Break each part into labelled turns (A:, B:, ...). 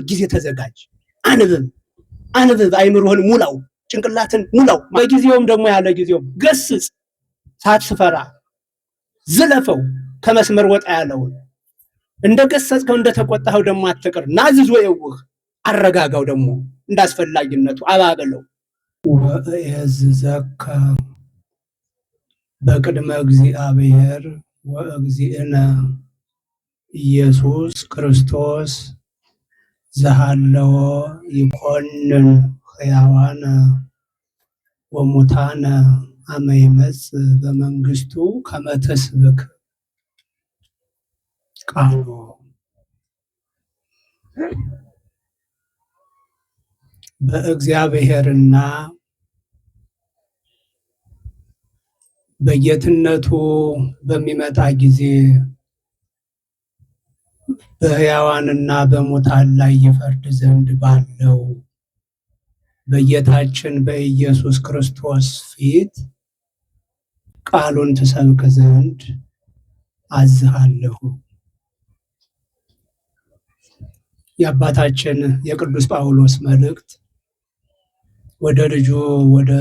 A: ጊዜ ተዘጋጅ። አንብብ፣ አይምሮህን ሙላው፣ ጭንቅላትን ሙላው። በጊዜውም ደግሞ ያለ ጊዜው ገስጽ፣ ሳትፈራ ዝለፈው። ከመስመር ወጣ ያለውን እንደ ገሰጽከው እንደተቆጣኸው ደግሞ አትቅር። ናዝዞ የውህ አረጋጋው፣ ደግሞ እንዳስፈላጊነቱ አባበለው። ወእየዝዘከ በቅድመ እግዚአብሔር ወእግዚእነ ኢየሱስ ክርስቶስ ዘሃለወ ይኮንን ሕያዋነ ወሙታነ አመ ይመጽእ በመንግስቱ ከመ ትስብክ ቃሎ። በእግዚአብሔርና በጌትነቱ በሚመጣ ጊዜ በሕያዋንና በሙታን ላይ ይፈርድ ዘንድ ባለው በጌታችን በኢየሱስ ክርስቶስ ፊት ቃሉን ትሰብክ ዘንድ አዝሃለሁ። የአባታችን የቅዱስ ጳውሎስ መልእክት ወደ ልጁ ወደ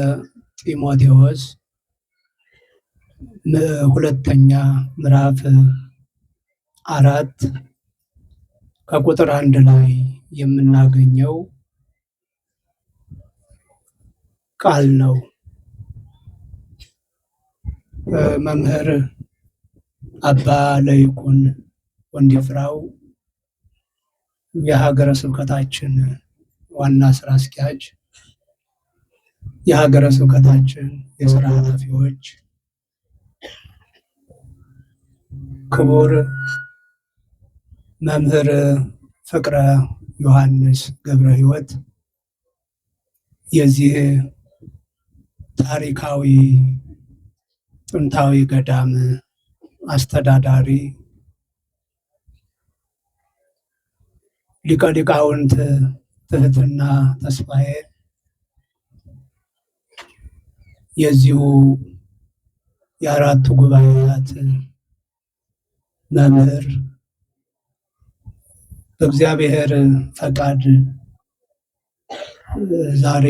A: ጢሞቴዎስ ሁለተኛ ምዕራፍ 4 ከቁጥር 1 ላይ የምናገኘው ቃል ነው። መምህር አባ ለይኩን ወንድይፍራው የሀገረ ስብከታችን ዋና ስራ አስኪያጅ፣ የሀገረ ስብከታችን የስራ ኃላፊዎች፣ ክቡር መምህር ፍቅረ ዮሐንስ ገብረ ሕይወት የዚህ ታሪካዊ ጥንታዊ ገዳም አስተዳዳሪ፣ ሊቀ ሊቃውንት ትህትና ተስፋዬ የዚሁ የአራቱ ጉባኤያት መምህር፣ በእግዚአብሔር ፈቃድ ዛሬ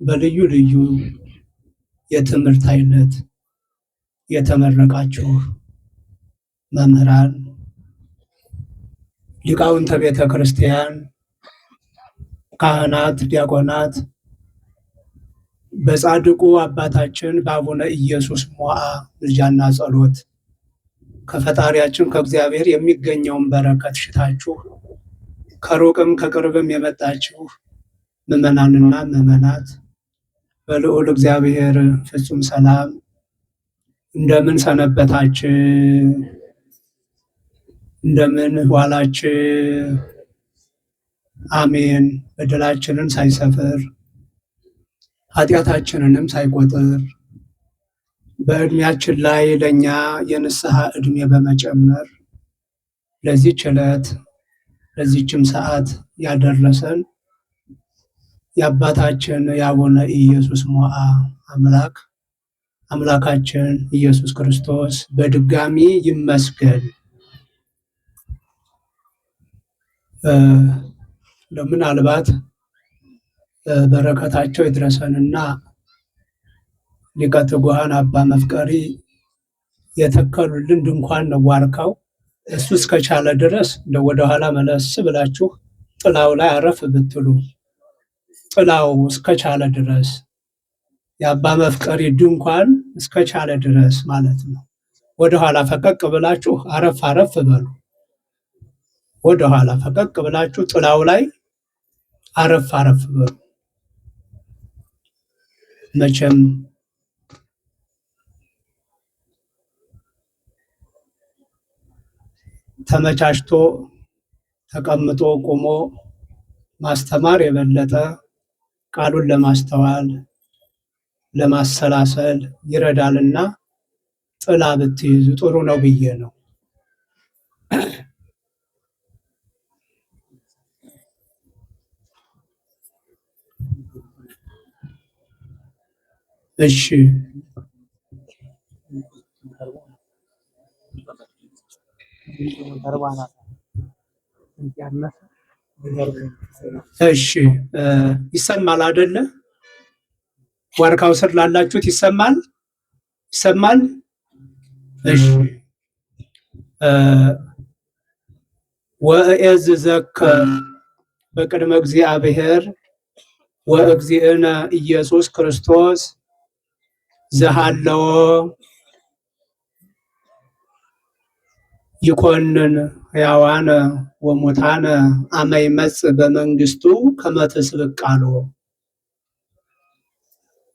A: በልዩ ልዩ የትምህርት አይነት የተመረቃችሁ መምህራን፣ ሊቃውንተ ቤተ ክርስቲያን፣ ካህናት፣ ዲያቆናት በጻድቁ አባታችን በአቡነ ኢየሱስ ሞዐ ምልጃና ጸሎት ከፈጣሪያችን ከእግዚአብሔር የሚገኘውን በረከት ሽታችሁ ከሩቅም ከቅርብም የመጣችሁ ምዕመናንና ምዕመናት በልዑል እግዚአብሔር ፍጹም ሰላም እንደምን ሰነበታችሁ? እንደምን ዋላችሁ? አሜን። በደላችንን ሳይሰፍር ኃጢአታችንንም ሳይቆጥር በዕድሜያችን ላይ ለእኛ የንስሐ ዕድሜ በመጨመር ለዚህች ዕለት ለዚህችም ሰዓት ያደረሰን የአባታችን የአቡነ ኢየሱስ ሞዐ አምላካችን ኢየሱስ ክርስቶስ በድጋሚ ይመስገን። ምናልባት በረከታቸው ይድረሰንና ሊቀ ትጉሃን አባ መፍቀሪ የተከሉልን ድንኳን ነው ዋርካው። እሱ እስከቻለ ድረስ ወደኋላ መለስ ብላችሁ ጥላው ላይ አረፍ ብትሉ፣ ጥላው እስከቻለ ድረስ የአባ መፍቀሪ ድንኳን እስከቻለ ድረስ ማለት ነው። ወደኋላ ፈቀቅ ብላችሁ አረፍ አረፍ በሉ። ወደኋላ ፈቀቅ ብላችሁ ጥላው ላይ አረፍ አረፍ በሉ። መቼም ተመቻችቶ ተቀምጦ ቆሞ ማስተማር የበለጠ ቃሉን ለማስተዋል ለማሰላሰል ይረዳልና ጥላ ብትይዙ ጥሩ ነው ብዬ ነው። እሺ እሺ ይሰማል አይደለ? ዋርካው ስር ላላችሁት ይሰማል? ይሰማል? እሺ ወእዝ ዘከ በቅድመ እግዚአብሔር ወእግዚእነ ኢየሱስ ክርስቶስ ዘሃለዎ ይኮንን ሕያዋነ ወሙታነ አመ ይመጽእ በመንግስቱ ከመ ትስብክ ቃሎ።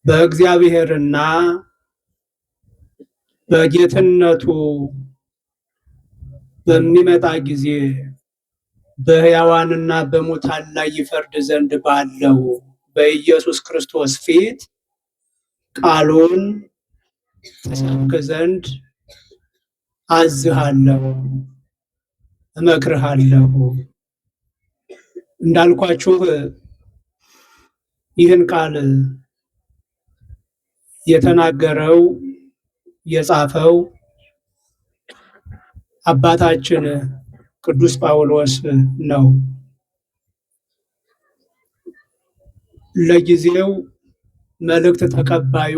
A: በእግዚአብሔርና በጌትነቱ በሚመጣ ጊዜ በሕያዋንና በሙታን ላይ ይፈርድ ዘንድ ባለው በኢየሱስ ክርስቶስ ፊት ቃሉን ትሰብክ ዘንድ አዝሃለሁ፣ እመክርሃለሁ። እንዳልኳችሁ ይህን ቃል የተናገረው የጻፈው አባታችን ቅዱስ ጳውሎስ ነው። ለጊዜው መልእክት ተቀባዩ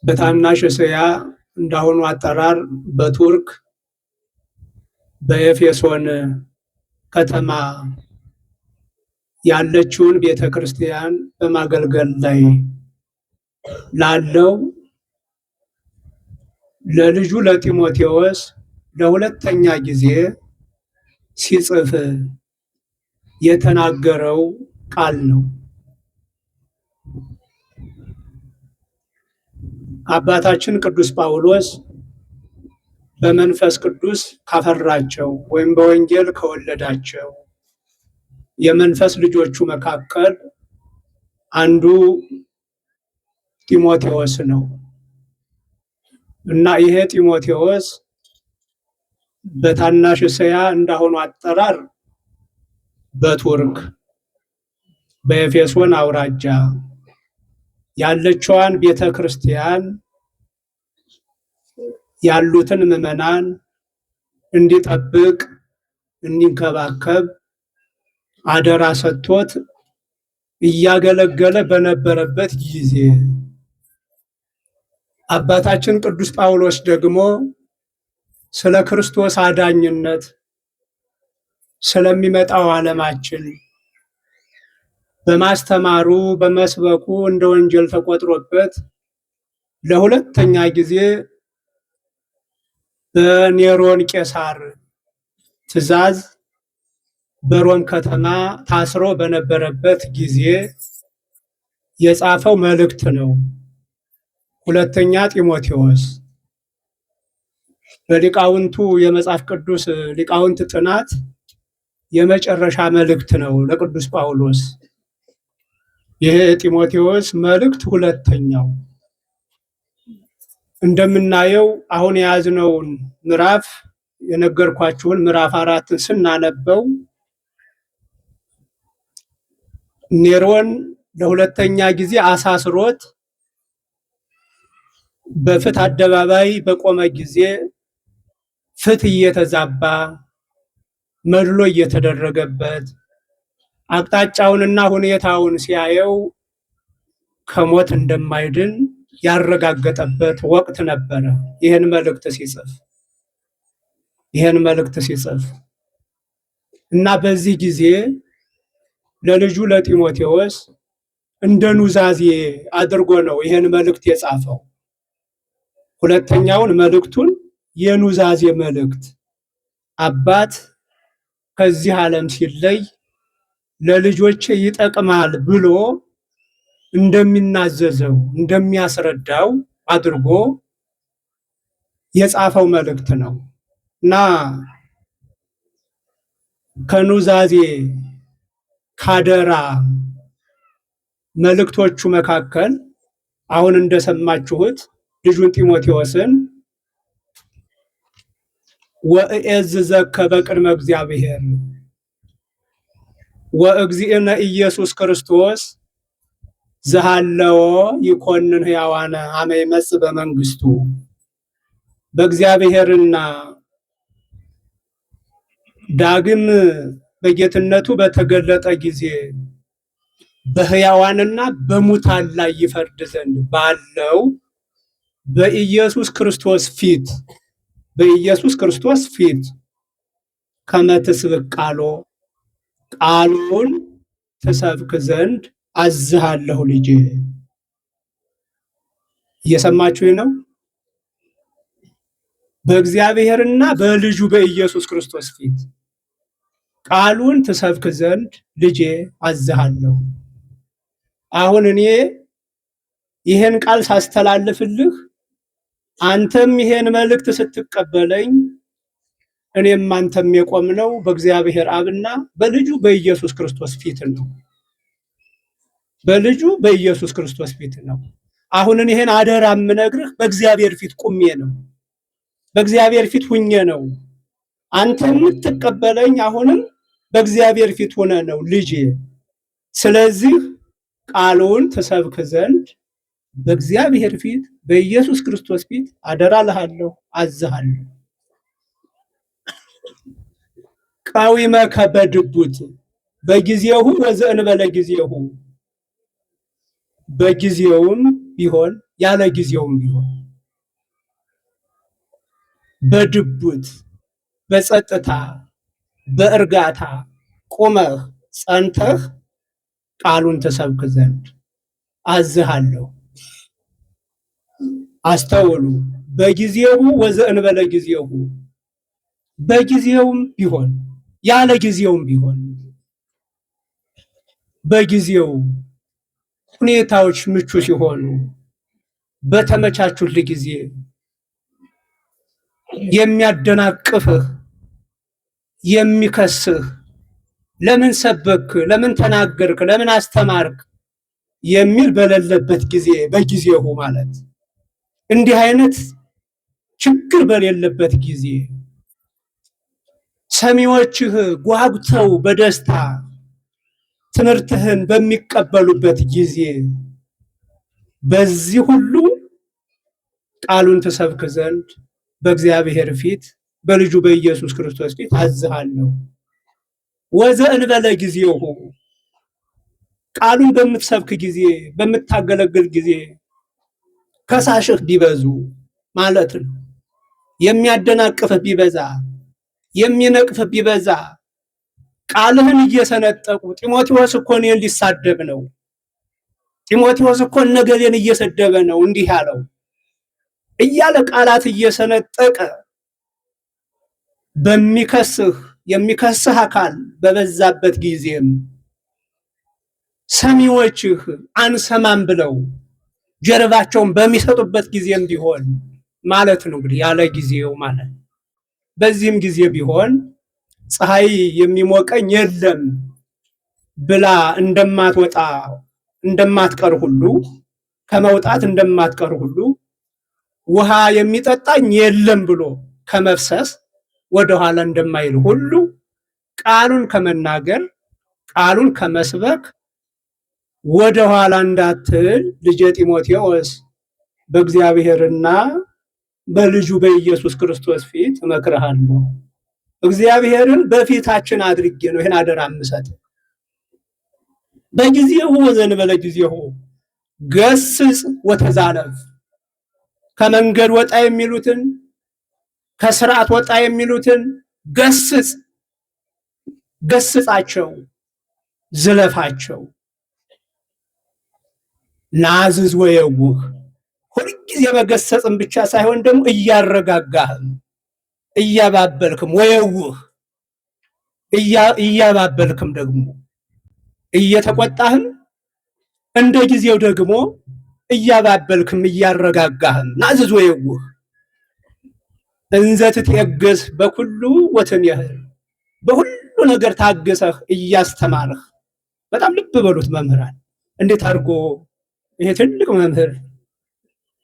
A: በታናሽ እስያ እንዳሁኑ አጠራር በቱርክ በኤፌሶን ከተማ ያለችውን ቤተክርስቲያን በማገልገል ላይ ላለው ለልጁ ለጢሞቴዎስ ለሁለተኛ ጊዜ ሲጽፍ የተናገረው ቃል ነው። አባታችን ቅዱስ ጳውሎስ በመንፈስ ቅዱስ ካፈራቸው ወይም በወንጌል ከወለዳቸው የመንፈስ ልጆቹ መካከል አንዱ ጢሞቴዎስ ነው እና ይሄ ጢሞቴዎስ በታናሽ እስያ እንዳሁኑ አጠራር በቱርክ በኤፌሶን አውራጃ ያለችዋን ቤተክርስቲያን ያሉትን ምዕመናን እንዲጠብቅ እንዲንከባከብ አደራ ሰጥቶት እያገለገለ በነበረበት ጊዜ አባታችን ቅዱስ ጳውሎስ ደግሞ ስለ ክርስቶስ አዳኝነት ስለሚመጣው ዓለማችን በማስተማሩ በመስበኩ እንደ ወንጀል ተቆጥሮበት ለሁለተኛ ጊዜ በኔሮን ቄሳር ትእዛዝ በሮም ከተማ ታስሮ በነበረበት ጊዜ የጻፈው መልእክት ነው። ሁለተኛ ጢሞቴዎስ በሊቃውንቱ የመጽሐፍ ቅዱስ ሊቃውንት ጥናት የመጨረሻ መልእክት ነው ለቅዱስ ጳውሎስ። ይሄ ጢሞቴዎስ መልእክት ሁለተኛው። እንደምናየው አሁን የያዝነውን ምዕራፍ የነገርኳችሁን ምዕራፍ 4 ስናነበው ኔሮን ለሁለተኛ ጊዜ አሳስሮት በፍትህ አደባባይ በቆመ ጊዜ ፍትህ እየተዛባ መድሎ እየተደረገበት አቅጣጫውንና ሁኔታውን ሲያየው ከሞት እንደማይድን ያረጋገጠበት ወቅት ነበረ። ይህን መልእክት ሲጽፍ እና በዚህ ጊዜ ለልጁ ለጢሞቴዎስ እንደ ኑዛዜ አድርጎ ነው ይህን መልእክት የጻፈው። ሁለተኛውን መልእክቱን የኑዛዜ መልእክት አባት ከዚህ ዓለም ሲለይ ለልጆቼ ይጠቅማል ብሎ እንደሚናዘዘው እንደሚያስረዳው አድርጎ የጻፈው መልእክት ነው እና ከኑዛዜ ካደራ መልእክቶቹ መካከል አሁን እንደሰማችሁት ልጁን ጢሞቴዎስን ወእኤዝዘከ በቅድመ እግዚአብሔር ወእግዚእነ ኢየሱስ ክርስቶስ ዘሃለዎ ይኮንን ሕያዋነ አመ ይመጽእ በመንግስቱ። በእግዚአብሔርና ዳግም በጌትነቱ በተገለጠ ጊዜ በሕያዋንና በሙታን ላይ ይፈርድ ዘንድ ባለው በኢየሱስ ክርስቶስ ፊት ከመ ትስብክ ቃሉን ትሰብክ ዘንድ አዝሃለሁ ልጄ። እየሰማችሁ ነው? በእግዚአብሔርና በልጁ በኢየሱስ ክርስቶስ ፊት ቃሉን ትሰብክ ዘንድ ልጄ አዝሃለሁ። አሁን እኔ ይሄን ቃል ሳስተላልፍልህ አንተም ይሄን መልእክት ስትቀበለኝ እኔም አንተም የቆምነው በእግዚአብሔር አብና በልጁ በኢየሱስ ክርስቶስ ፊት ነው። በልጁ በኢየሱስ ክርስቶስ ፊት ነው። አሁን ይሄን አደራ የምነግርህ በእግዚአብሔር ፊት ቁሜ ነው። በእግዚአብሔር ፊት ሁኜ ነው። አንተ የምትቀበለኝ አሁንም በእግዚአብሔር ፊት ሆነ ነው ልጄ። ስለዚህ ቃሉን ትሰብክ ዘንድ በእግዚአብሔር ፊት በኢየሱስ ክርስቶስ ፊት አደራ እልሃለሁ፣ አዝሃለሁ። ቃዊመከ በድቡት በጊዜሁ ወዘእንበለ ጊዜሁ፣ በጊዜውም ቢሆን ያለ ጊዜውም ቢሆን በድቡት በጸጥታ በእርጋታ ቁመህ ጸንተህ ቃሉን ትሰብክ ዘንድ አዝሃለሁ። አስተውሉ። በጊዜው ወዘእንበለ ጊዜው፣ በጊዜውም ቢሆን ያለ ጊዜውም ቢሆን፣ በጊዜው ሁኔታዎች ምቹ ሲሆኑ በተመቻቹልህ ጊዜ የሚያደናቅፍህ የሚከስህ ለምን ሰበክ፣ ለምን ተናገርክ፣ ለምን አስተማርክ የሚል በሌለበት ጊዜ በጊዜው ማለት እንዲህ አይነት ችግር በሌለበት ጊዜ ሰሚዎችህ ጓጉተው በደስታ ትምህርትህን በሚቀበሉበት ጊዜ በዚህ ሁሉ ቃሉን ትሰብክ ዘንድ በእግዚአብሔር ፊት በልጁ በኢየሱስ ክርስቶስ ፊት አዝሃለሁ። ወዘእንበለ ጊዜሁ፣ ቃሉን በምትሰብክ ጊዜ በምታገለግል ጊዜ ከሳሽህ ቢበዙ ማለት ነው። የሚያደናቅፍህ ቢበዛ፣ የሚነቅፍህ ቢበዛ፣ ቃልህን እየሰነጠቁ ጢሞቴዎስ እኮ እኔን ሊሳደብ ነው፣ ጢሞቴዎስ እኮ ነገሌን እየሰደበ ነው እንዲህ ያለው እያለ ቃላት እየሰነጠቀ የሚከስህ አካል በበዛበት ጊዜም ሰሚዎችህ አንሰማም ብለው ጀርባቸውን በሚሰጡበት ጊዜም ቢሆን ማለት ነው። እንግዲህ ያለ ጊዜው ማለት በዚህም ጊዜ ቢሆን ፀሐይ የሚሞቀኝ የለም ብላ እንደማትወጣ እንደማትቀር ሁሉ ከመውጣት እንደማትቀር ሁሉ ውሃ የሚጠጣኝ የለም ብሎ ከመፍሰስ ወደኋላ እንደማይል ሁሉ ቃሉን ከመናገር ቃሉን ከመስበክ ወደኋላ እንዳትል ልጄ ጢሞቴዎስ በእግዚአብሔርና በልጁ በኢየሱስ ክርስቶስ ፊት እመክርሃለሁ። እግዚአብሔርን በፊታችን አድርጌ ነው ይሄን አደራ የምሰጥ። በጊዜው ወዘእንበለ ጊዜው ገስጽ ወተዛለፍ፣ ከመንገድ ወጣ የሚሉትን ከስርዓት ወጣ የሚሉትን ገስጻቸው፣ ዝለፋቸው። ናዝዝ ወየውህ፣ ሁልጊዜ መገሰጽም ብቻ ሳይሆን ደግሞ እያረጋጋህም እያባበልክም፣ ወየውህ እያባበልክም ደግሞ እየተቆጣህም እንደ ጊዜው ደግሞ እያባበልክም እያረጋጋህም። ናዝዝ ወየውህ እንዘ ትትዔገሥ በኩሉ ወትሜህር፣ በሁሉ ነገር ታግሰህ እያስተማርህ። በጣም ልብ በሉት መምህራን፣ እንዴት አድርጎ ይሄ ትልቅ መምህር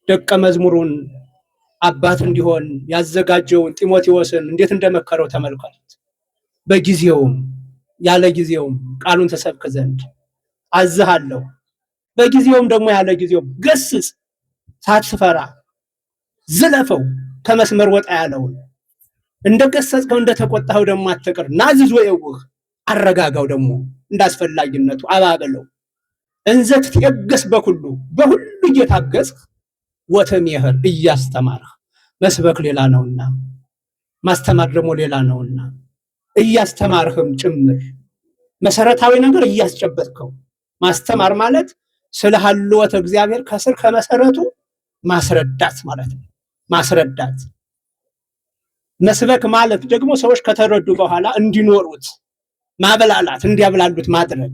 A: ደቀ መዝሙሩን አባት እንዲሆን ያዘጋጀውን ጢሞቴዎስን እንዴት እንደመከረው ተመልከቱት። በጊዜውም ያለ ጊዜውም ቃሉን ተሰብክ ዘንድ አዝሃለሁ። በጊዜውም ደግሞ ያለ ጊዜውም ገስጽ፣ ሳትፈራ ዝለፈው፣ ከመስመር ወጣ ያለውን እንደገሰጽከው እንደተቆጣኸው ደግሞ አትቅር። ናዝዞ የውህ አረጋጋው ደግሞ እንዳስፈላጊነቱ አባበለው። እንዘ ትትየገስ በሁሉ እየታገስክ ወተሜህር እያስተማርህ። መስበክ ሌላ ነውና ማስተማር ደግሞ ሌላ ነውና እያስተማርህም ጭምር መሰረታዊ ነገር እያስጨበጥከው። ማስተማር ማለት ስለ ሀልወተ እግዚአብሔር ከስር ከመሰረቱ ማስረዳት ማለት ነው። ማስረዳት መስበክ ማለት ደግሞ ሰዎች ከተረዱ በኋላ እንዲኖሩት ማበላላት፣ እንዲያብላሉት ማድረግ።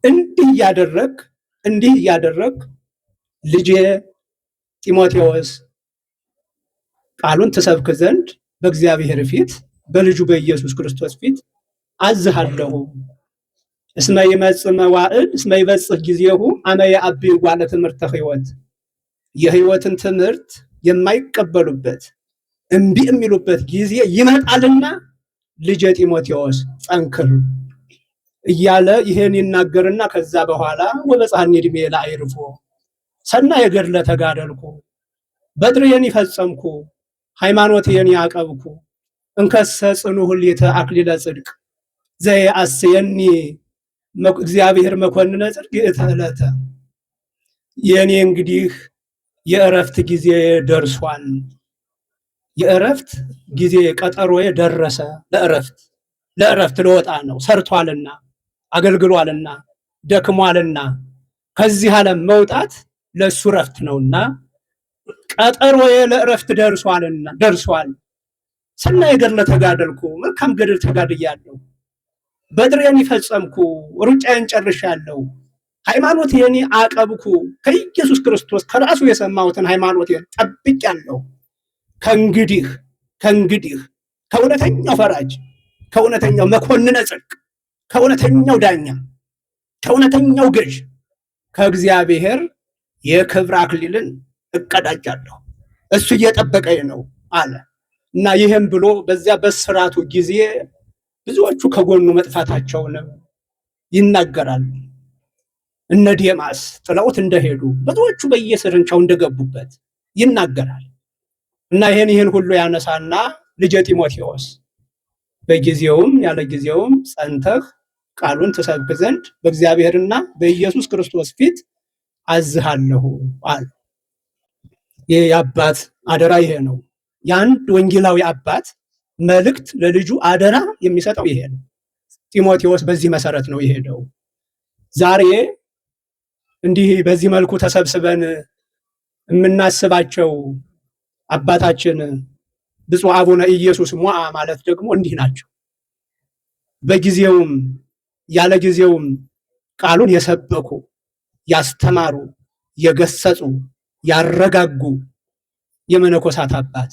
A: እንዲህ እያደረግ ልጄ ጢሞቴዎስ ቃሉን ትሰብክ ዘንድ በእግዚአብሔር ፊት በልጁ በኢየሱስ ክርስቶስ ፊት አዝሃለሁ። እስመ ይመጽእ መዋዕል እስመ ይበጽሕ ጊዜሁ አመ የአብይ ጓለ ትምህርተ ሕይወት። የሕይወትን ትምህርት የማይቀበሉበት እምቢ የሚሉበት ጊዜ ይመጣልና ልጄ ጢሞቴዎስ ጠንክር እያለ ይሄን ይናገርና ከዛ በኋላ ወበጻሕኒ ዕድሜ ለአዕርፎ ሰናየ ገድለ ተጋደልኩ በትሬን ይፈጸምኩ ሃይማኖቴን ያቀብኩ እንከሰ ጽኑ ሁሌተ አክሊለ ጽድቅ ዘየአስየኒ እግዚአብሔር መኮንነ ጽድቅ ዕለተ። የኔ እንግዲህ የእረፍት ጊዜ ደርሷል። የእረፍት ጊዜ ቀጠሮዬ ደረሰ። ለእረፍት ልወጣ ነው። ሰርቷልና አገልግሏልና ደክሟልና ከዚህ ዓለም መውጣት ለሱ እረፍት ነውና ቀጠሮዬ ለእረፍት ደርሷል። ሰናየ ገድለ ተጋደልኩ መልካም ገድል ተጋድያለሁ። በትሬን ይፈጸምኩ ሩጫዬን ጨርሻለሁ። ሃይማኖቴን አቀብኩ ከኢየሱስ ክርስቶስ ከራሱ የሰማሁትን ሃይማኖቴን ጠብቄያለሁ። ከእንግዲህ ከእውነተኛው ፈራጅ ከእውነተኛው መኮንነ ጽድቅ ከእውነተኛው ዳኛ ከእውነተኛው ገዥ ከእግዚአብሔር የክብር አክሊልን እቀዳጃለሁ። እሱ እየጠበቀኝ ነው አለ እና ይህም ብሎ በዚያ በስራቱ ጊዜ ብዙዎቹ ከጎኑ መጥፋታቸውንም ይናገራል። እነ ዴማስ ጥለውት እንደሄዱ ብዙዎቹ በየስርንቻው እንደገቡበት ይናገራል እና ይህን ሁሉ ያነሳና ልጄ ጢሞቴዎስ በጊዜውም ያለ ጊዜውም ጸንተህ ቃሉን ትሰብክ ዘንድ በእግዚአብሔርና በኢየሱስ ክርስቶስ ፊት አዝሃለሁ አለ። ይህ የአባት አደራ ይሄ ነው። የአንድ ወንጌላዊ አባት መልእክት ለልጁ አደራ የሚሰጠው ይሄ ነው። ጢሞቴዎስ በዚህ መሰረት ነው የሄደው። ዛሬ እንዲህ በዚህ መልኩ ተሰብስበን የምናስባቸው አባታችን ብፁዕ አቡነ ኢየሱስ ሞዐ ማለት ደግሞ እንዲህ ናቸው። በጊዜውም ያለ ጊዜውም ቃሉን የሰበኩ ያስተማሩ፣ የገሰጹ፣ ያረጋጉ የመነኮሳት አባት፣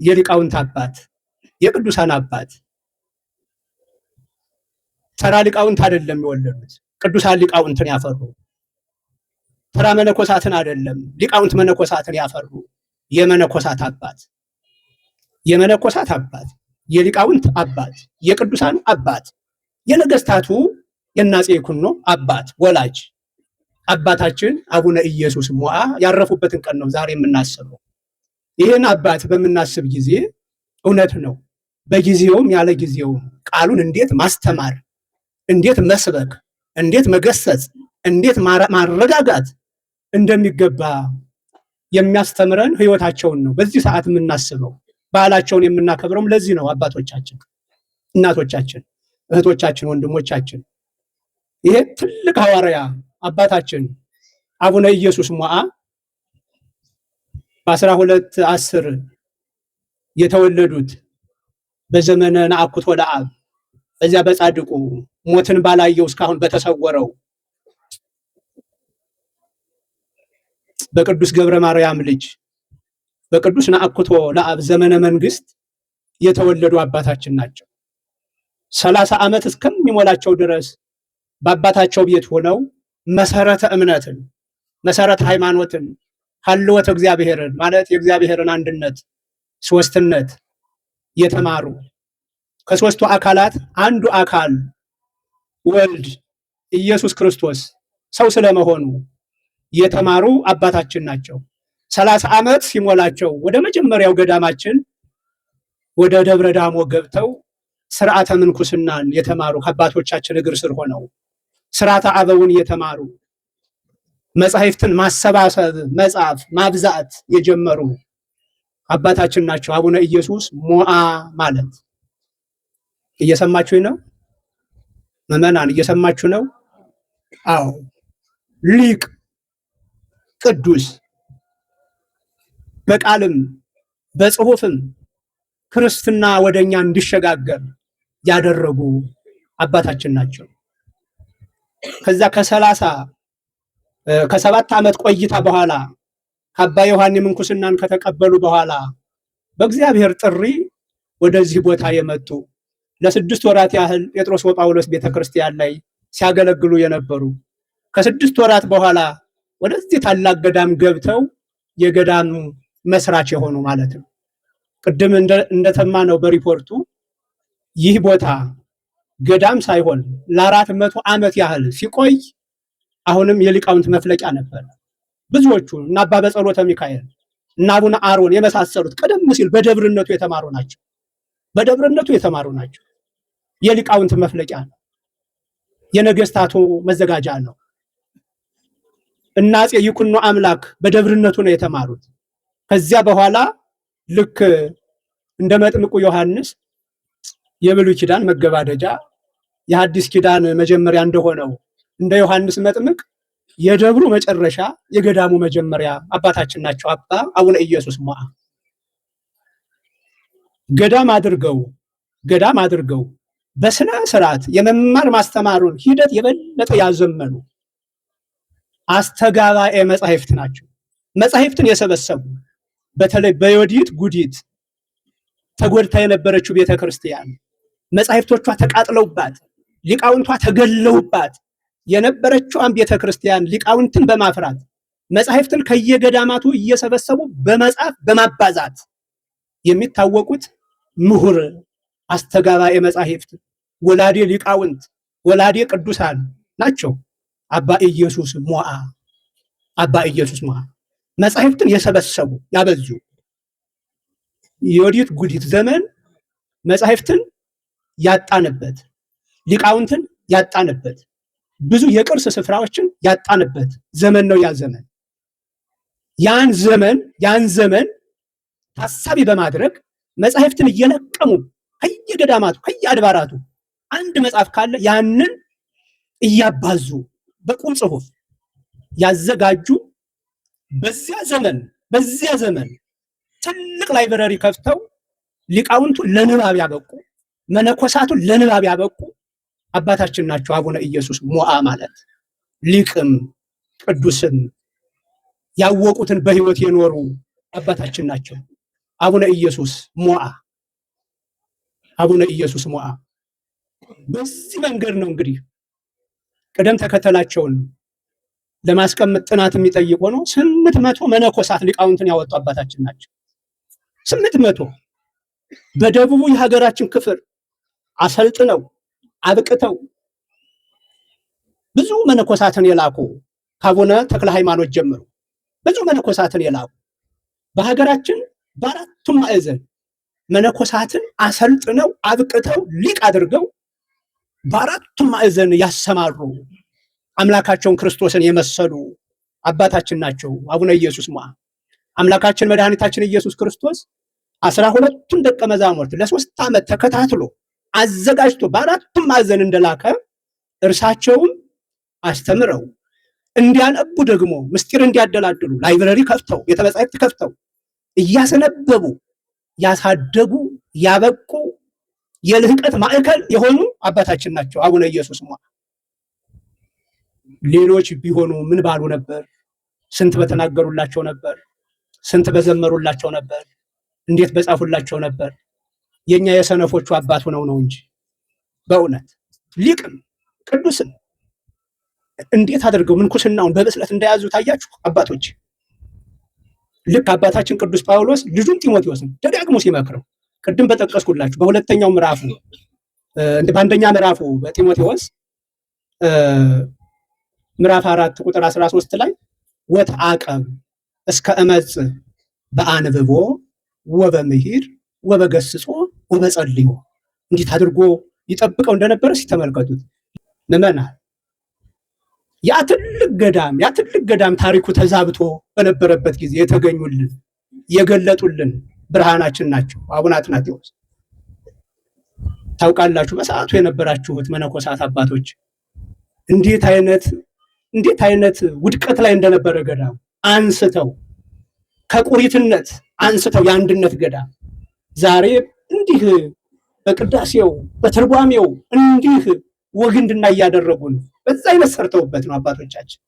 A: የሊቃውንት አባት፣ የቅዱሳን አባት። ተራ ሊቃውንት አይደለም የወለዱት፣ ቅዱሳን ሊቃውንትን ያፈሩ። ተራ መነኮሳትን አይደለም ሊቃውንት መነኮሳትን ያፈሩ። የመነኮሳት አባት፣ የመነኮሳት አባት፣ የሊቃውንት አባት፣ የቅዱሳን አባት፣ የነገስታቱ የአፄ ይኩኖ አባት ወላጅ አባታችን አቡነ ኢየሱስ ሞዐ ያረፉበትን ቀን ነው ዛሬ የምናስበው። ይህን አባት በምናስብ ጊዜ እውነት ነው በጊዜውም ያለ ጊዜውም ቃሉን እንዴት ማስተማር፣ እንዴት መስበክ፣ እንዴት መገሰጽ፣ እንዴት ማረጋጋት እንደሚገባ የሚያስተምረን ህይወታቸውን ነው በዚህ ሰዓት የምናስበው። በዓላቸውን የምናከብረውም ለዚህ ነው። አባቶቻችን፣ እናቶቻችን፣ እህቶቻችን፣ ወንድሞቻችን ይሄ ትልቅ ሐዋርያ አባታችን አቡነ ኢየሱስ ሞዐ በ1210 የተወለዱት በዘመነ ነአኩቶ ለአብ በዚያ በጻድቁ ሞትን ባላየው እስካሁን በተሰወረው በቅዱስ ገብረ ማርያም ልጅ በቅዱስ ነአኩቶ ለአብ ዘመነ መንግስት የተወለዱ አባታችን ናቸው። 30 ዓመት እስከሚሞላቸው ድረስ በአባታቸው ቤት ሆነው መሰረተ እምነትን፣ መሰረተ ሃይማኖትን፣ ሀልወተ እግዚአብሔርን ማለት የእግዚአብሔርን አንድነት፣ ሶስትነት የተማሩ ከሶስቱ አካላት አንዱ አካል ወልድ ኢየሱስ ክርስቶስ ሰው ስለመሆኑ የተማሩ አባታችን ናቸው። 30 ዓመት ሲሞላቸው ወደ መጀመሪያው ገዳማችን ወደ ደብረ ዳሞ ገብተው ስርዓተ ምንኩስናን የተማሩ ከአባቶቻችን እግር ስር ሆነው ስርዓተ አበውን የተማሩ መጻሕፍትን ማሰባሰብ መጻፍ ማብዛት የጀመሩ አባታችን ናቸው አቡነ ኢየሱስ ሞዓ ማለት። እየሰማችሁ ነው ምዕመናን? እየሰማችሁ ነው? አዎ ሊቅ ቅዱስ በቃልም በጽሁፍም ክርስትና ወደኛ እንዲሸጋገር ያደረጉ አባታችን ናቸው። ከዛ ከሰባት ዓመት ቆይታ በኋላ አባ ዮሐንስ ምንኩስናን ከተቀበሉ በኋላ በእግዚአብሔር ጥሪ ወደዚህ ቦታ የመጡ ለ6 ወራት ያህል ጴጥሮስ ወጳውሎስ ቤተክርስቲያን ላይ ሲያገለግሉ የነበሩ ከ6 ወራት በኋላ ወደዚህ ታላቅ ገዳም ገብተው የገዳሙ መስራች የሆኑ ማለት ነው። ቅድም እንደተማነው በሪፖርቱ ይህ ቦታ ገዳም ሳይሆን ለ400 ዓመት ያህል ሲቆይ አሁንም የሊቃውንት መፍለቂያ ነበር። ብዙዎቹ እና አባ በጸሎተ ሚካኤል እና አቡነ አሮን የመሳሰሉት ቀደም ሲል በደብርነቱ የተማሩ ናቸው። በደብርነቱ የተማሩ ናቸው። የሊቃውንት መፍለቂያ ነው። የነገስታቱ መዘጋጃ ነው። እና አፄ ይኩኖ አምላክ በደብርነቱ ነው የተማሩት። ከዚያ በኋላ ልክ እንደ መጥምቁ ዮሐንስ የብሉይ ኪዳን መገባደጃ የሐዲስ ኪዳን መጀመሪያ እንደሆነው እንደ ዮሐንስ መጥምቅ የደብሩ መጨረሻ የገዳሙ መጀመሪያ አባታችን ናቸው አባ አቡነ ኢየሱስ ሞዓ። ገዳም አድርገው በስነ ስርዓት የመማር ማስተማሩን ሂደት የበለጠ ያዘመኑ አስተጋባኤ መጻሕፍት ናቸው። መጻሕፍትን የሰበሰቡ በተለይ በዮዲት ጉዲት ተጎድታ የነበረችው ቤተክርስቲያን መጻሕፍቶቿ ተቃጥለውባት ሊቃውንቷ ተገለውባት የነበረችውን ቤተክርስቲያን ሊቃውንትን በማፍራት መጻሕፍትን ከየገዳማቱ እየሰበሰቡ በመጻፍ በማባዛት የሚታወቁት ምሁር አስተጋባኤ መጻሕፍት ወላዴ ሊቃውንት ወላዴ ቅዱሳን ናቸው። አባ ኢየሱስ ሞዓ መጻሕፍትን የሰበሰቡ ያበዙ የዮዲት ጉዲት ዘመን መጻሕፍትን ያጣንበት ሊቃውንትን ያጣንበት ብዙ የቅርስ ስፍራዎችን ያጣንበት ዘመን ነው። ያን ዘመን ታሳቢ በማድረግ መጻሕፍትን እየለቀሙ ከየገዳማቱ ከየአድባራቱ አንድ መጽሐፍ ካለ ያንን እያባዙ በቁም ጽሑፍ ያዘጋጁ በዚያ ዘመን ትልቅ ላይብረሪ ከፍተው ሊቃውንቱን ለንባብ ያበቁ መነኮሳቱን ለንባብ ያበቁ አባታችን ናቸው አቡነ ኢየሱስ ሞዓ ማለት። ሊቅም ቅዱስም ያወቁትን በሕይወት የኖሩ አባታችን ናቸው አቡነ ኢየሱስ ሞዓ። በዚህ መንገድ ነው እንግዲህ ቅደም ተከተላቸውን ለማስቀመጥ ጥናት የሚጠይቅ ሆኖ 800 መነኮሳት ሊቃውንትን ያወጡ አባታችን ናቸው። 800 በደቡቡ የሀገራችን ክፍል አሰልጥነው አብቅተው ብዙ መነኮሳትን የላኩ ከአቡነ ተክለ ሃይማኖት ጀምሮ ብዙ መነኮሳትን የላኩ በሀገራችን በአራቱም ማዕዘን መነኮሳትን አሰልጥነው አብቅተው ሊቅ አድርገው በአራቱም ማዕዘን ያሰማሩ አምላካቸውን ክርስቶስን የመሰሉ አባታችን ናቸው አቡነ ኢየሱስ ሞዓ። አምላካችን መድኃኒታችን ኢየሱስ ክርስቶስ 12ቱን ደቀ መዛሙርት ለ3 ዓመት ተከታትሎ አዘጋጅቶ በአራቱም ማዕዘን እንደላከ እርሳቸውም አስተምረው እንዲያነቡ ደግሞ ምስጢር እንዲያደላድሉ ላይብረሪ ከፍተው ቤተ መጻሕፍት ከፍተው እያስነበቡ ያሳደጉ ያበቁ የልህቀት ማዕከል የሆኑ አባታችን ናቸው አቡነ ኢየሱስ ሞዓ። ሌሎች ቢሆኑ ምን ባሉ ነበር? ስንት በተናገሩላቸው ነበር? ስንት በዘመሩላቸው ነበር? እንዴት በጻፉላቸው ነበር? የኛ የሰነፎቹ አባት ሆነው ነው እንጂ በእውነት ሊቅም ቅዱስም እንዴት አድርገው ምንኩስናውን በብስለት እንደያዙ ታያችሁ አባቶች። ልክ አባታችን ቅዱስ ጳውሎስ ልጁን ጢሞቴዎስን ደጋግሞ ሲመክረው ቅድም በጠቀስኩላችሁ በሁለተኛው ምዕራፉ በአንደኛ ምዕራፉ በጢሞቴዎስ ምዕራፍ 4 ቁጥር 13 ላይ ወተአቀብ እስከ እመጽእ በአንብቦ ወበምሂር ወበገስጾ ወበጸልዩ እንዴት አድርጎ ይጠብቀው እንደነበረ ሲተመልከቱት ምዕመናን። ያ ትልቅ ገዳም ታሪኩ ተዛብቶ በነበረበት ጊዜ የተገኙልን የገለጡልን ብርሃናችን ናቸው አቡነ አትናቴዎስ። ታውቃላችሁ በሰዓቱ የነበራችሁት መነኮሳት አባቶች እንዴት አይነት ውድቀት ላይ እንደነበረ ገዳም አንስተው ከቁሪትነት አንስተው የአንድነት ገዳም ዛሬ እንዲህ በቅዳሴው በትርጓሜው እንዲህ ወግ እንድናይ እያደረጉን በዛ አይነት ሰርተውበት ነው አባቶቻችን።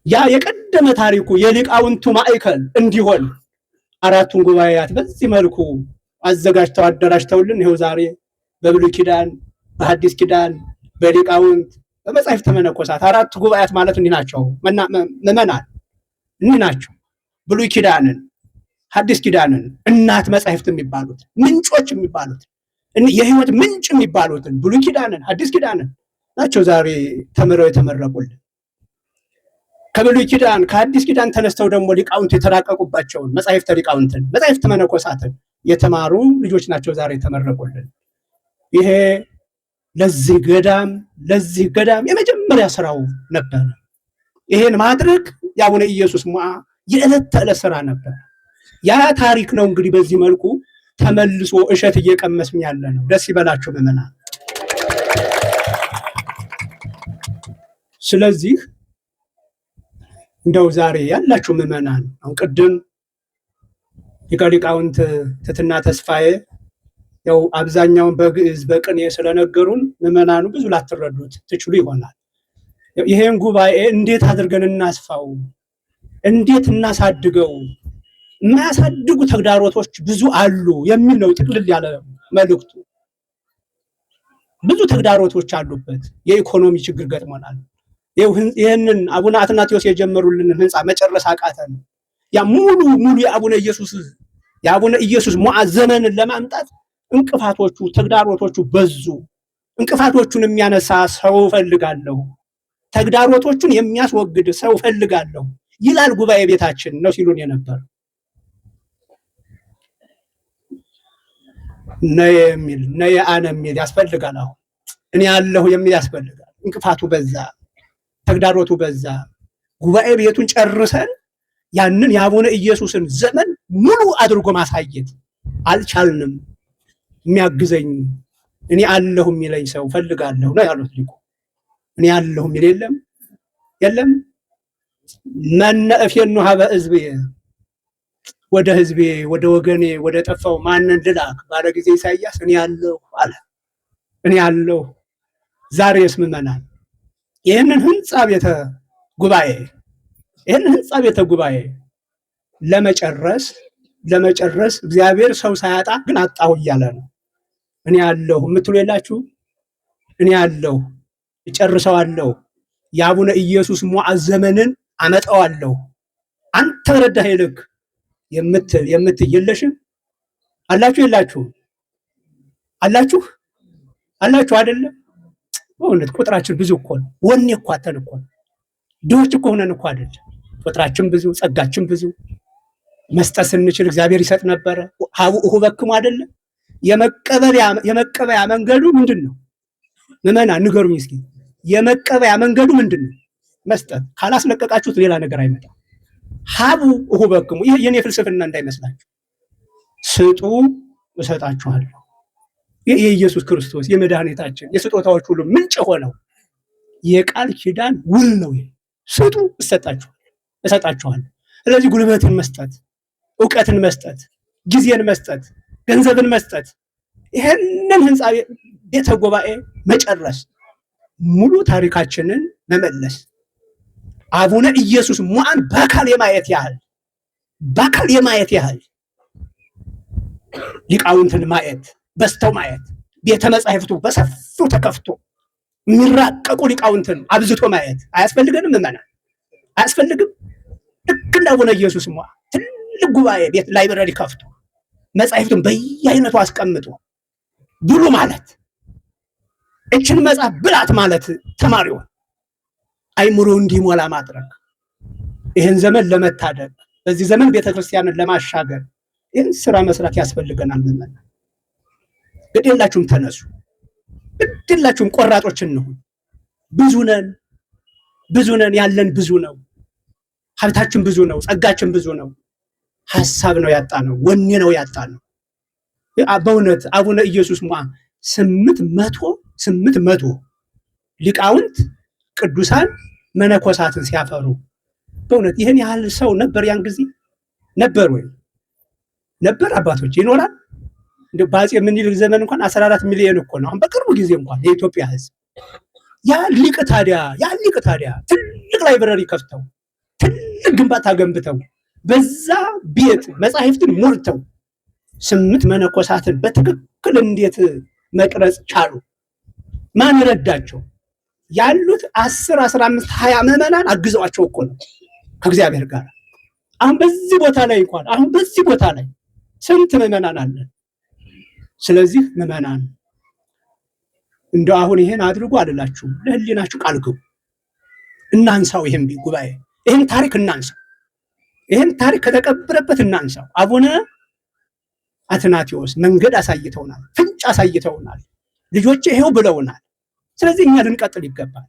A: ያ የቀደመ ታሪኩ የሊቃውንቱ ማዕከል እንዲሆን አራቱን ጉባኤያት በዚህ መልኩ አዘጋጅተው አደራጅተውልን ይኸው ዛሬ በብሉይ ኪዳን በሐዲስ ኪዳን በሊቃውንት በመጻሕፍተ መነኮሳት አራቱ ጉባኤያት ማለት እንዲህ ናቸው ምዕመናን፣ እንዲህ ናቸው። ብሉይ ኪዳንን ሐዲስ ኪዳንን እናት መጻሕፍት የሚባሉት ምንጮች የሚባሉት የህይወት ምንጭ የሚባሉትን ብሉይ ኪዳንን ሐዲስ ኪዳንን ናቸው ዛሬ ተምረው የተመረቁልን። ከብሉይ ኪዳን ከሐዲስ ኪዳን ተነስተው ደግሞ ሊቃውንት የተራቀቁባቸውን መጻሕፍተ ሊቃውንትን መጻሕፍተ መነኮሳትን የተማሩ ልጆች ናቸው ዛሬ የተመረቁልን። ይሄ ለዚህ ገዳም የመጀመሪያ ስራው ነበር። ይሄን ማድረግ የአቡነ ኢየሱስ ሞዐ የዕለት ተዕለት ስራ ነበር። ያ ታሪክ ነው እንግዲህ በዚህ መልኩ ተመልሶ እሸት እየቀመስን ያለ ነው። ደስ ይበላችሁ ምዕመናን። ስለዚህ እንደው ዛሬ ያላችሁ ምዕመናን አሁን ቅድም ሊቀ ሊቃውንት ትሕትና ተስፋዬ ያው አብዛኛውን በግዕዝ በቅኔ ስለነገሩን ምዕመናኑ ብዙ ላትረዱት ትችሉ ይሆናል። ይሄን ጉባኤ እንዴት አድርገን እናስፋው፣ እንዴት እናሳድገው፣ የማያሳድጉ ተግዳሮቶች ብዙ አሉ የሚል ነው ጥቅልል ያለ መልእክቱ። ብዙ ተግዳሮቶች አሉበት። የኢኮኖሚ ችግር ገጥሞናል። ይህንን አቡነ አትናቴዎስ የጀመሩልን ህንፃ መጨረስ አቃተን። ያ ሙሉ የአቡነ ኢየሱስ ሞዐ ዘመንን ለማምጣት እንቅፋቶቹ ተግዳሮቶቹ በዙ። እንቅፋቶቹን የሚያነሳ ሰው ፈልጋለሁ፣ ተግዳሮቶቹን የሚያስወግድ ሰው ፈልጋለሁ ይላል ጉባኤ ቤታችን ነው ሲሉን የነበር። ነየ አነ የሚል ያስፈልጋል። አሁን እኔ ያለሁ የሚል ያስፈልጋል። እንቅፋቱ በዛ፣ ተግዳሮቱ በዛ። ጉባኤ ቤቱን ጨርሰን ያንን የአቡነ ኢየሱስን ዘመን ሙሉ አድርጎ ማሳየት አልቻልንም። የሚያግዘኝ እኔ አለሁ የሚለኝ ሰው ፈልጋለሁ ነው ያሉት ሊቁ። እኔ አለሁ የሚል የለም። መነ እፌኑ ሀበ ሕዝቤ፣ ወደ ሕዝቤ ወደ ወገኔ ወደ ጠፋው ማንን ልላክ ባለ ጊዜ ኢሳይያስ እኔ አለሁ አለ። እኔ አለሁ። ዛሬስ ምዕመናን ይህንን ህንፃ ቤተ ጉባኤ ለመጨረስ እግዚአብሔር ሰው ሳያጣ ግን አጣሁ እያለ ነው። እኔ አለሁ የምትሉ የላችሁ? እኔ አለሁ እጨርሰዋለሁ፣ የአቡነ ኢየሱስ ሞዐ ዘመንን አመጣዋለሁ፣ አንተ ረዳህ ልክ የምትል የለሽም? አላችሁ የላችሁ? አላችሁ አይደለም? በእውነት ቁጥራችን ብዙ እኮ ነው። ወኔ እኮ አተን እኮ ነው። ድሆች እኮ ሆነን እኮ አይደለም። ቁጥራችን ብዙ፣ ጸጋችን ብዙ። መስጠት ስንችል እግዚአብሔር ይሰጥ ነበረ። ሀቡሁ በክሙ አይደለም? የመቀበያ መንገዱ ምንድን ነው? ምዕመናን ንገሩኝ እስኪ። የመቀበያ መንገዱ ምንድን ነው? መስጠት። ካላስለቀቃችሁት ሌላ ነገር አይመጣም። ሀቡሁ በክሙ። ይህ የኔ ፍልስፍና እንዳይመስላችሁ። ስጡ እሰጣችኋለሁ። ይህ የኢየሱስ ክርስቶስ የመድኃኒታችን የስጦታዎች ሁሉ ምንጭ ሆነው የቃል ኪዳን ውል ነው። ስጡ እሰጣችኋለሁ። ስለዚህ ጉልበትን መስጠት፣ እውቀትን መስጠት፣ ጊዜን መስጠት፣ ገንዘብን መስጠት፣ ይህንን ህንፃ ቤተ ጉባኤ መጨረስ፣ ሙሉ ታሪካችንን መመለስ፣ አቡነ ኢየሱስ ሞዐን በአካል የማየት ያህል ሊቃውንትን ማየት፣ በስተው ማየት፣ ቤተ መጻሕፍቱ በሰፊው ተከፍቶ የሚራቀቁ ሊቃውንትን አብዝቶ ማየት አያስፈልገንም? ምዕመናን አያስፈልግም? ልክ እንደ አቡነ ኢየሱስ ሞዐ ትልቅ ጉባኤ ቤት ላይብረሪ ከፍቶ መጻሕፍቱን በየአይነቱ አስቀምጦ ብሉ ማለት፣ እችን መጽሐፍ ብላት ማለት፣ ተማሪውን አይምሮ እንዲሞላ ማድረግ፣ ይህን ዘመን ለመታደግ በዚህ ዘመን ቤተክርስቲያንን ለማሻገር ይህን ስራ መስራት ያስፈልገናል። ምዕመናን ግድ የላችሁም ተነሱ፣ ግድ የላችሁም ቆራጦች እንሁን። ብዙ ነን፣ ያለን ብዙ ነው፣ ሀብታችን ብዙ ነው፣ ጸጋችን ብዙ ነው። ሐሳብ ነው ያጣነው፣ ወኔ ነው ያጣነው። በእውነት አቡነ ኢየሱስ ሞዐ 800 ሊቃውንት ቅዱሳን መነኮሳትን ሲያፈሩ በእውነት ይህን ያህል ሰው ነበር ያን ጊዜ? ነበር ወይ? ነበር አባቶች ይኖራል? እንደ በአፄ ምኒልክ ዘመን እንኳን 14 ሚሊዮን እኮ ነው። አሁን በቅርቡ ጊዜ እንኳን የኢትዮጵያ ሕዝብ ያ ሊቅ ታዲያ ትልቅ ላይብረሪ ከፍተው ትልቅ ግንባታ ገንብተው በዛ ቤት መጻሕፍትን ሞልተው 8 መነኮሳትን በትክክል እንዴት መቅረጽ ቻሉ? ማን ረዳቸው? ያሉት 10፣ 15፣ 20 ምዕመናን አግዘዋቸው እኮ ነው ከእግዚአብሔር ጋር። አሁን በዚህ ቦታ ላይ ስንት ምዕመናን አለ? ስለዚህ ምዕመናን እንደው አሁን ይሄን አድርጉ አልላችሁም፣ ለህሊናችሁ ቃል ግቡ። እናንሳው፣ ይሄን ጉባኤ ይሄን ታሪክ እናንሳው። ይሄን ታሪክ ከተቀበረበት እናንሳው። አቡነ አትናቴዎስ መንገድ አሳይተውናል፣ ፍንጭ አሳይተውናል፣ ልጆቼ ይሄው ብለውናል። ስለዚህ እኛ ልንቀጥል ይገባል።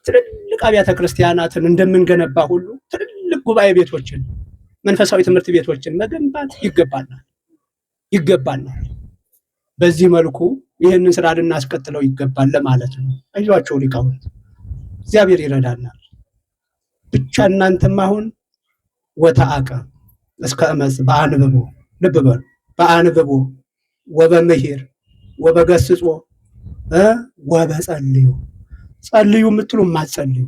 A: ትልልቅ አብያተ ክርስቲያናትን እንደምንገነባ ሁሉ ትልልቅ ጉባኤ ቤቶችን፣ መንፈሳዊ ትምህርት ቤቶችን መገንባት ይገባናል። በዚህ መልኩ ይህንን ስራ ልናስቀጥለው ይገባል ለማለት ነው። አይዟቸው ሊቃውንት፣ እግዚአብሔር ይረዳናል። ብቻ እናንተም አሁን ወተአቀ እስከ እመጽ በአንብቦ፣ ልብ በሉ፣ በአንብቦ ወበምሂር ወበገስጾ ወበጸልዩ። ጸልዩ የምትሉ የማትጸልዩ፣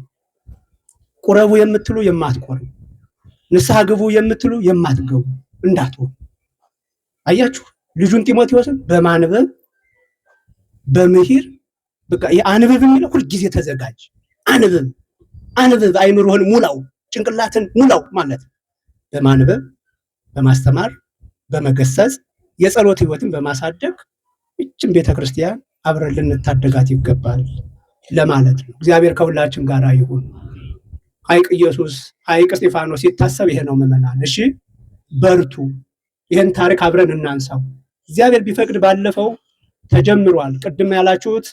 A: ቁረቡ የምትሉ የማትቆርቡ፣ ንስሐ ግቡ የምትሉ የማትገቡ እንዳትሆኑ። አያችሁ ልጁን ጢሞቴዎስን በማንበብ በምሂር በቃ የአንብብ የሚለው ሁል ጊዜ ተዘጋጅ፣ አንብብ፣ አይምሮህን ሙላው፣ ጭንቅላትን ሙላው ማለት ነው። በማንበብ በማስተማር በመገሰጽ የጸሎት ህይወትን በማሳደግ እችን ቤተክርስቲያን አብረን ልንታደጋት ይገባል ለማለት ነው። እግዚአብሔር ከሁላችን ጋር ይሁን። ሐይቅ ኢየሱስ፣ ሐይቅ እስጢፋኖስ ሲታሰብ ይሄ ነው ምዕመናን። እሺ በርቱ፣ ይህን ታሪክ አብረን እናንሳው። እግዚአብሔር ቢፈቅድ ባለፈው ተጀምሯል። ቅድም ያላችሁት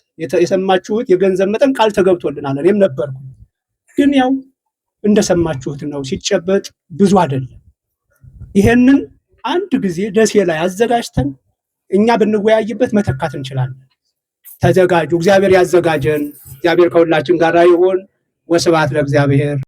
A: የሰማችሁት የገንዘብ መጠን ቃል ተገብቶልናል። እኔም ነበርኩ፣ ግን ያው እንደሰማችሁት ነው። ሲጨበጥ ብዙ አይደለም። ይሄንን አንድ ጊዜ ደሴ ላይ አዘጋጅተን እኛ ብንወያይበት መተካት እንችላለን። ተዘጋጁ። እግዚአብሔር ያዘጋጀን። እግዚአብሔር ከሁላችን ጋር ይሁን። ወስብሐት ለእግዚአብሔር።